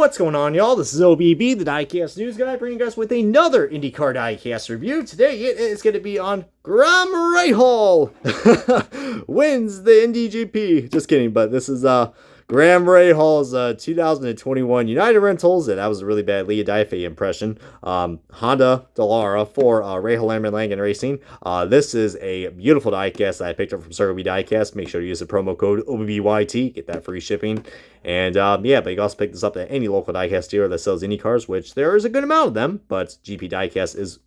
What's going on, y'all? This is OBB, the Diecast News Guy, bringing us with another INDYCAR Diecast review. Today, it is going to be on Rahal wins the IndyGP. Just kidding, but this is Rahal's 2021 United Rentals, and that was a really bad Leah Diefey impression. Honda Dallara for Rahal Langen Racing. This is a beautiful diecast that I picked up from Circle B Diecast. Make sure to use the promo code OBBYT, get that free shipping. And yeah, but you can also pick this up at any local diecast dealer that sells Indy cars, which there is a good amount of them, but GP Diecast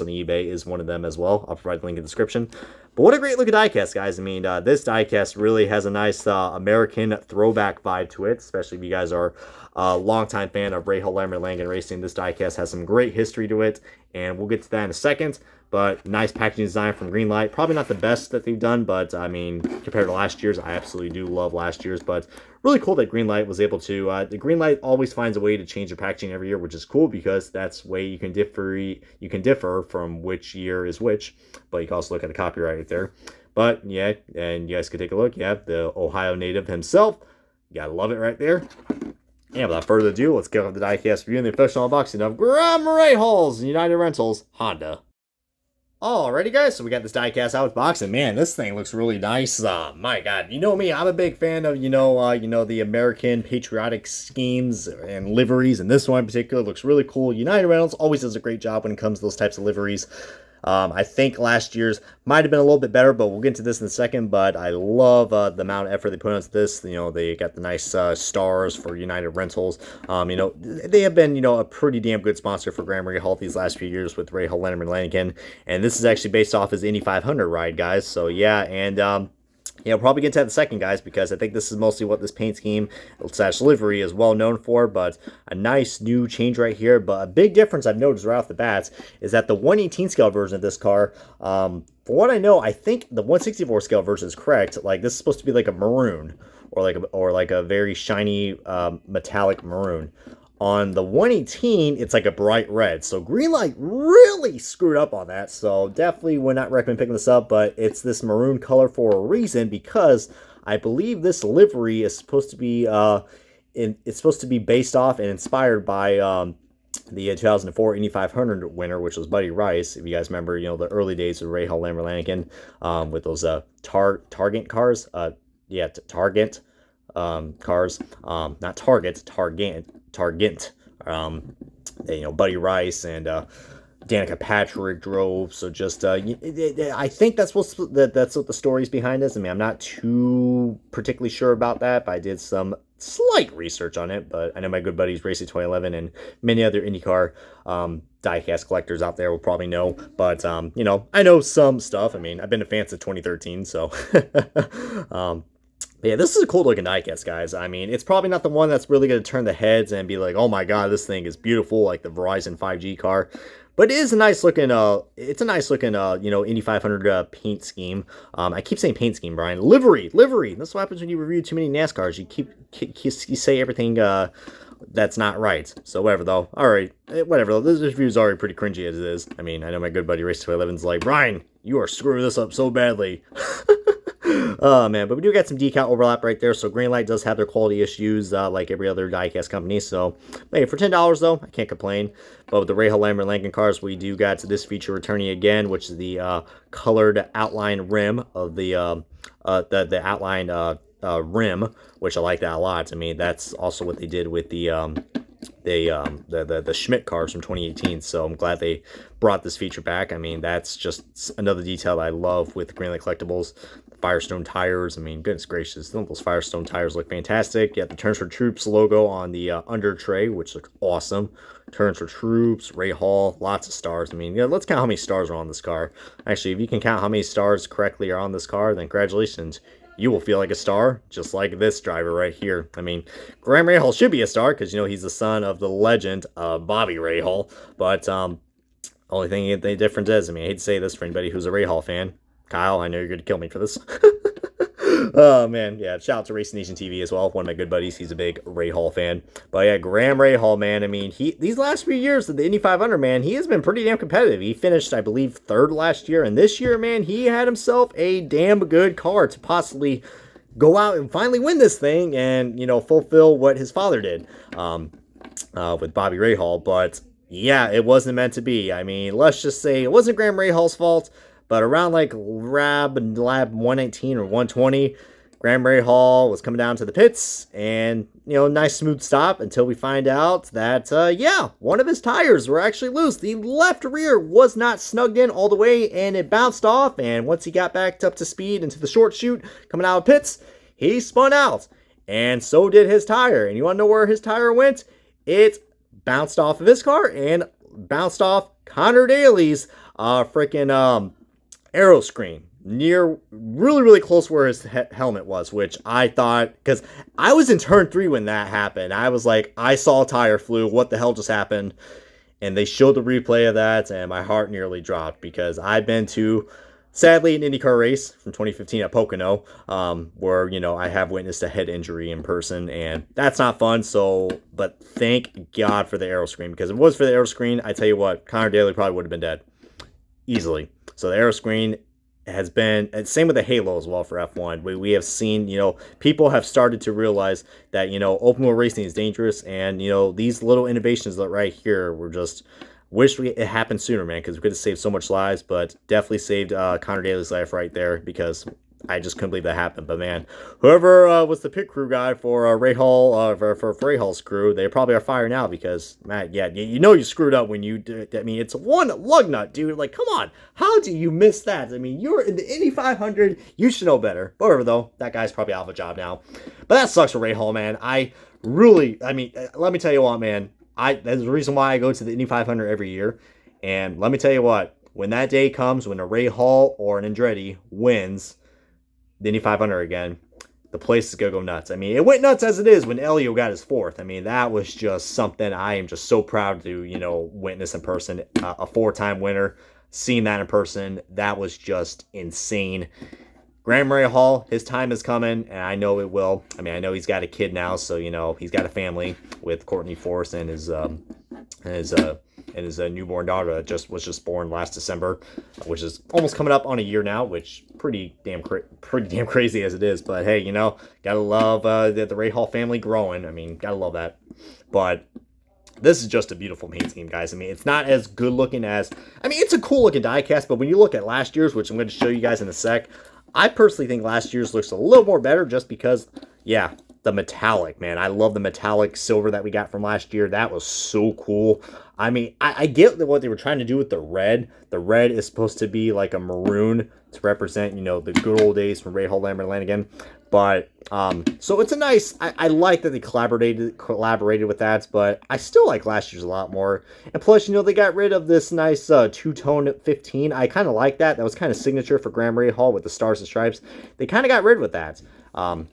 on eBay is one of them as well. I'll provide the link in the description. But what a great looking diecast, guys. I mean, this diecast really has a nice American throwback vibe to it, especially if you guys are a longtime fan of Rahal Langen Racing. This diecast has some great history to it, and we'll get to that in a second. But nice packaging design from Greenlight. Probably not the best that they've done, but I mean, compared to last year's, I absolutely do love last year's. But really cool that Greenlight was able to, the Greenlight always finds a way to change their packaging every year, which is cool because that's way you can differ from which year is which. But you can also look at the copyright right there. But yeah, and you guys can take a look. Yeah, the Ohio native himself. You gotta love it right there. And without further ado, let's get on the diecast review and the official unboxing of Rahal's United Rentals Honda. Alrighty, guys, so we got this diecast out with box, and man, this thing looks really nice. My God, you know me, I'm a big fan of, the American patriotic schemes and liveries, and this one in particular looks really cool. United Rentals always does a great job when it comes to those types of liveries. I think last year's might have been a little bit better, but we'll get into this in a second. But I love the amount of effort they put into this. You know, they got the nice stars for United Rentals. They have been, a pretty damn good sponsor for Graham Rahal these last few years with Rahal Langen. And this is actually based off his Indy 500 ride, guys. So, yeah, and probably get to that in a second, guys, because I think this is mostly what this paint scheme / livery is well known for, but a nice new change right here. But a big difference I've noticed right off the bat is that the 1/18 scale version of this car, for what I know, I think the 1/64 scale version is correct. Like, this is supposed to be like a maroon or like a very shiny metallic maroon. On the 1/18, it's like a bright red. So Greenlight really screwed up on that. So definitely would not recommend picking this up. But it's this maroon color for a reason, because I believe this livery is supposed to be it's supposed to be based off and inspired by the 2004 Indy 500 winner, which was Buddy Rice. If you guys remember, the early days of Rahal Langen with those Target cars. Target cars. Not Target. Target. Buddy Rice and Danica Patrick drove. So just I think that's what the story's behind this. I mean, I'm not too particularly sure about that, but I did some slight research on it. But I know my good buddies Racing 2011 and many other IndyCar diecast collectors out there will probably know. But I know some stuff. I mean, I've been a fan since 2013, so yeah, this is a cool looking diecast, guys. I mean, it's probably not the one that's really going to turn the heads and be like, oh my God, this thing is beautiful, like the Verizon 5G car. But it is a nice looking, Indy 500 paint scheme. I keep saying paint scheme, Brian. Livery. That's what happens when you review too many NASCARs. You say everything that's not right. So whatever, though. All right, whatever, though. This review is already pretty cringy as it is. I mean, I know my good buddy Race 2011's like, Brian, you are screwing this up so badly. Oh man, but we do get some decal overlap right there. So Greenlight does have their quality issues like every other diecast company. So hey, for $10 though, I can't complain. But with the Rahal Langen cars, we do got this feature returning again, which is the colored outline rim of the outline rim, which I like that a lot. I mean, that's also what they did with the Schmidt cars from 2018. So I'm glad they brought this feature back. I mean, that's just another detail I love with Greenlight Collectibles. Firestone tires, I mean, goodness gracious, those Firestone tires look fantastic. You have the Turns for Troops logo on the under tray, which looks awesome. Turns for Troops, Rahal, lots of stars. I mean, let's count how many stars are on this car. Actually, if you can count how many stars correctly are on this car, then congratulations. You will feel like a star, just like this driver right here. I mean, Graham Rahal should be a star, because, he's the son of the legend, Bobby Rahal. But, only thing the difference is, I mean, I hate to say this for anybody who's a Rahal fan. Kyle, I know you're going to kill me for this. Oh, man. Yeah, shout out to Racing Nation TV as well. One of my good buddies. He's a big Rahal fan. But, yeah, Graham Rahal, man. I mean, these last few years of the Indy 500, man, he has been pretty damn competitive. He finished, I believe, 3rd last year. And this year, man, he had himself a damn good car to possibly go out and finally win this thing and, you know, fulfill what his father did with Bobby Rahal. But yeah, it wasn't meant to be. I mean, let's just say it wasn't Graham Rahal's fault, but around like lab 119 or 120, Graham Rahal was coming down to the pits, and, you know, nice smooth stop until we find out that, yeah, one of his tires were actually loose. The left rear was not snugged in all the way, and it bounced off, and once he got back up to speed into the short chute coming out of pits, he spun out, and so did his tire. And you want to know where his tire went? It bounced off of his car and bounced off Connor Daly's freaking aero screen, near really close where his helmet was, which I thought, because I was in turn 3 when that happened, I was like, I saw a tire flew, what the hell just happened? And they showed the replay of that, and my heart nearly dropped, because I've been to, sadly, an IndyCar race from 2015 at Pocono, where, you know, I have witnessed a head injury in person, and that's not fun. So, but thank God for the aero screen, because if it was for the aero screen, I tell you what, Connor Daly probably would have been dead easily. So the aero screen has been, and same with the halo as well for F1. We have seen, you know, people have started to realize that, you know, open wheel racing is dangerous, and, you know, these little innovations that right here were just, wish it happened sooner, man, because we could have saved so much lives, but definitely saved Connor Daly's life right there, because I just couldn't believe that happened. But man, whoever was the pit crew guy for Rahal, for Rahal's crew, they probably are fired now, because, man, yeah, you know you screwed up when you did. I mean, it's one lug nut, dude. Like, come on, how do you miss that? I mean, you're in the Indy 500, you should know better. Whatever, though, that guy's probably out of a job now. But that sucks for Rahal, man. I mean, let me tell you what, man. That's the reason why I go to the Indy 500 every year. And let me tell you what, when that day comes, when a Rahal or an Andretti wins the Indy 500 again, the place is going to go nuts. I mean, it went nuts as it is when Elio got his 4th. I mean, that was just something I am just so proud to, you know, witness in person. A 4-time winner, seeing that in person, that was just insane. Graham Rahal, his time is coming, and I know it will. I mean, I know he's got a kid now, so, you know, he's got a family with Courtney Force and his newborn daughter that was just born last December, which is almost coming up on a year now, which pretty damn crazy as it is. But hey, you know, gotta love the Rahal family growing. I mean, gotta love that. But this is just a beautiful paint scheme, guys. I mean, it's not as good looking as, I mean, it's a cool looking diecast, but when you look at last year's, which I'm going to show you guys in a sec, I personally think last year's looks a little more better, just because, yeah, the metallic, man. I love the metallic silver that we got from last year. That was so cool. I mean, I get what they were trying to do with the red. The red is supposed to be like a maroon to represent, you know, the good old days from Rahal, Lambert, Lanigan. But, so it's a nice, I like that they collaborated with that, but I still like last year's a lot more. And plus, you know, they got rid of this nice two-tone 15. I kind of like that. That was kind of signature for Graham Rahal with the stars and stripes. They kind of got rid of that. I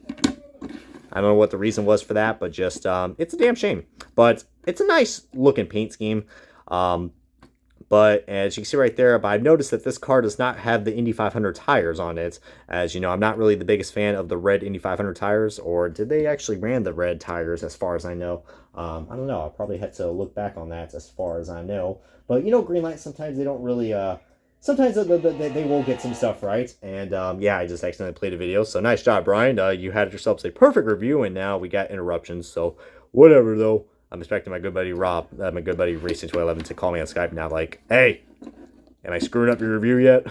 don't know what the reason was for that, but just, it's a damn shame. But it's a nice looking paint scheme. But as you can see right there, but I've noticed that this car does not have the Indy 500 tires on it. As you know, I'm not really the biggest fan of the red Indy 500 tires, or did they actually ran the red tires as far as I know? I don't know. I probably had to look back on that as far as I know. But, you know, Greenlight, sometimes they don't really, sometimes they will get some stuff right. And, yeah, I just accidentally played a video. So nice job, Brian. You had yourself a perfect review, and now we got interruptions. So whatever, though. I'm expecting my good buddy Rob, my good buddy Racing 211, to call me on Skype now, like, hey, am I screwing up your review yet?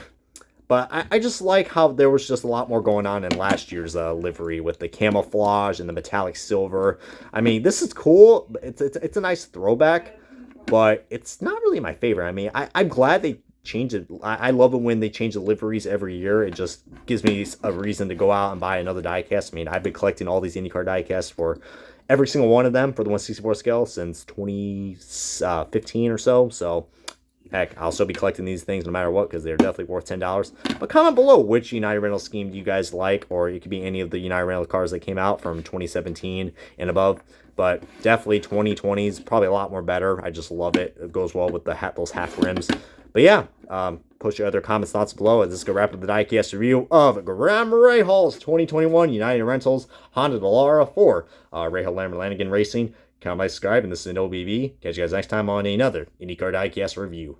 But I just like how there was just a lot more going on in last year's livery with the camouflage and the metallic silver. I mean, this is cool. It's a nice throwback, but it's not really my favorite. I mean, I'm glad they changed it. I love it when they change the liveries every year. It just gives me a reason to go out and buy another diecast. I mean, I've been collecting all these IndyCar diecasts for every single one of them for the 1/64 scale since 2015 or so. So, heck, I'll still be collecting these things no matter what, because they're definitely worth $10. But comment below which United Rentals scheme do you guys like, or it could be any of the United Rentals cars that came out from 2017 and above. But definitely 2020 is probably a lot more better. I just love it. It goes well with those half rims. But yeah, post your other comments, thoughts below. This is going to wrap up the diecast review of Graham Rahal's 2021 United Rentals Honda Dallara for Rahal, Lambert, Lanigan Racing. Comment, like, subscribe, and this is an OBB. Catch you guys next time on another IndyCar diecast review.